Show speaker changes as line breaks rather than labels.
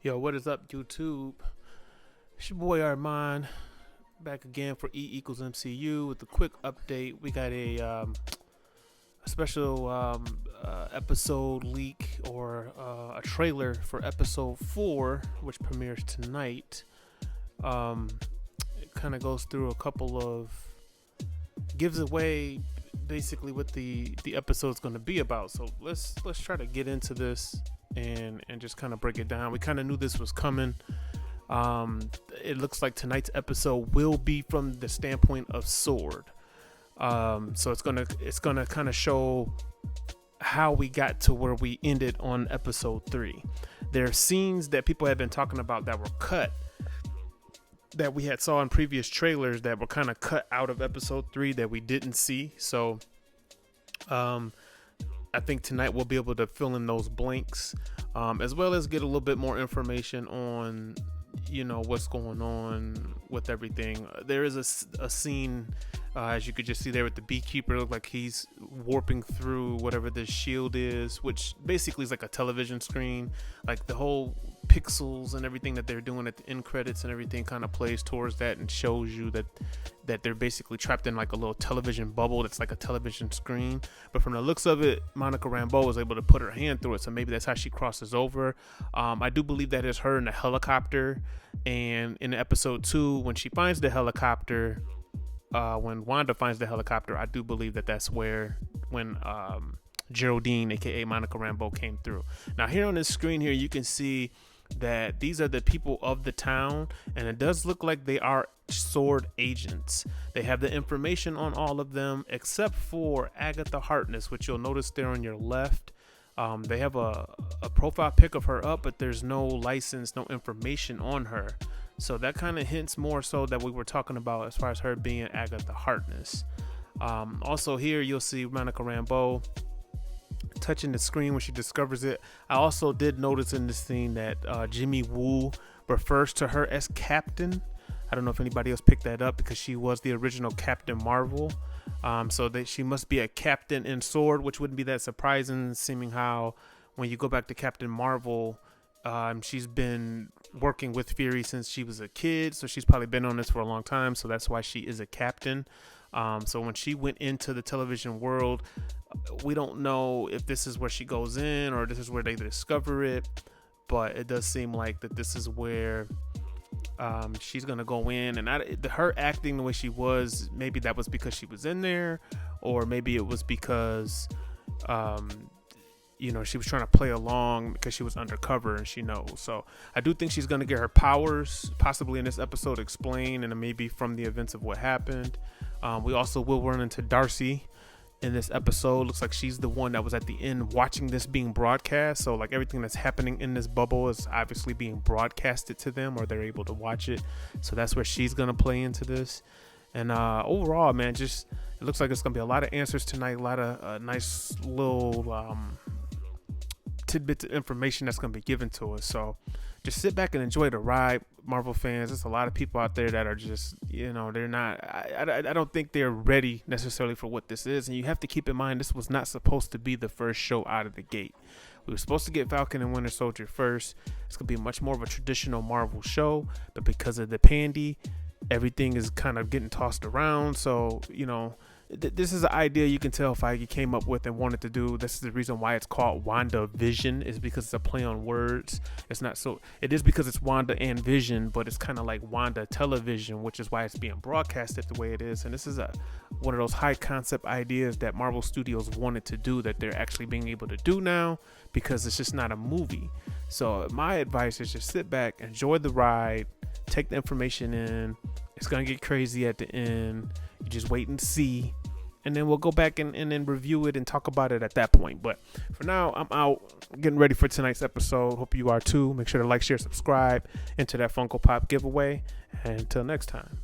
Yo, what is up, YouTube? It's your boy Armand back again for E equals MCU with a quick update. We got a special episode leak or a trailer for episode 4, which premieres tonight. It kind of goes through a couple of, gives away basically what the episode's going to be about. So let's try to get into this and just kind of break it down. We kind of knew this was coming. It looks like tonight's episode will be from the standpoint of Sword. So it's gonna kind of show how we got to where we ended on episode 3. There are scenes that people have been talking about that were cut, that we had saw in previous trailers that were kind of cut out of episode 3 that we didn't see. So I think tonight we'll be able to fill in those blanks, as well as get a little bit more information on, what's going on with everything. There is a scene, as you could just see there with the beekeeper, look like he's warping through whatever this shield is, which basically is like a television screen. Like the whole pixels and everything that they're doing at the end credits and everything kind of plays towards that and shows you that they're basically trapped in like a little television bubble that's like a television screen. But from the looks of it, Monica Rambeau was able to put her hand through it, so maybe that's how she crosses over. I do believe that is her in the helicopter, and in episode 2 when she finds the helicopter, when Wanda finds the helicopter, I do believe that that's when Geraldine, aka Monica Rambeau, came through. Now here on this screen here, you can see that these are the people of the town, and it does look like they are Sword agents. They have the information on all of them except for Agatha Harkness, which you'll notice there on your left. They have a profile pic of her up, but there's no license, no information on her. So that kind of hints more so that we were talking about as far as her being Agatha Harkness. Also here you'll see Monica Rambeau touching the screen when she discovers it. I also did notice in this scene that Jimmy Woo refers to her as Captain. I don't know if anybody else picked that up because she was the original Captain Marvel. So that she must be a captain in Sword, which wouldn't be that surprising, seeming how when you go back to Captain Marvel, she's been working with Fury since she was a kid, so she's probably been on this for a long time, so that's why she is a captain. So when she went into the television world, we don't know if this is where she goes in or this is where they discover it, but it does seem like that this is where she's gonna go in. And her acting the way she was, maybe that was because she was in there, or maybe it was because she was trying to play along because she was undercover and she knows. So I do think she's going to get her powers possibly in this episode explained, and maybe from the events of what happened. We also will run into Darcy in this episode. Looks like she's the one that was at the end watching this being broadcast. So like everything that's happening in this bubble is obviously being broadcasted to them, or they're able to watch it. So that's where she's going to play into this. And overall, man, just it looks like it's going to be a lot of answers tonight. A lot of nice little tidbits of information that's going to be given to us. So just sit back and enjoy the ride, Marvel fans. There's a lot of people out there that are just, they're not, I don't think they're ready necessarily for what this is. And you have to keep in mind, this was not supposed to be the first show out of the gate. We were supposed to get Falcon and Winter Soldier first. It's going to be much more of a traditional Marvel show, but because of the pandy, everything is kind of getting tossed around. So, this is an idea you can tell Feige came up with and wanted to do. This is the reason why it's called Wandavision, is because it's a play on words. It is because it's Wanda and Vision, but it's kind of like Wanda Television, which is why it's being broadcasted the way it is. And this is one of those high concept ideas that Marvel Studios wanted to do that they're actually being able to do now, because it's just not a movie. So my advice is just sit back, enjoy the ride, take the information in. It's going to get crazy at the end. You just wait and see, and then we'll go back and then review it and talk about it at that point. But for now, I'm out getting ready for tonight's episode. Hope you are too. Make sure to like, share, subscribe, enter that Funko Pop giveaway, and until next time.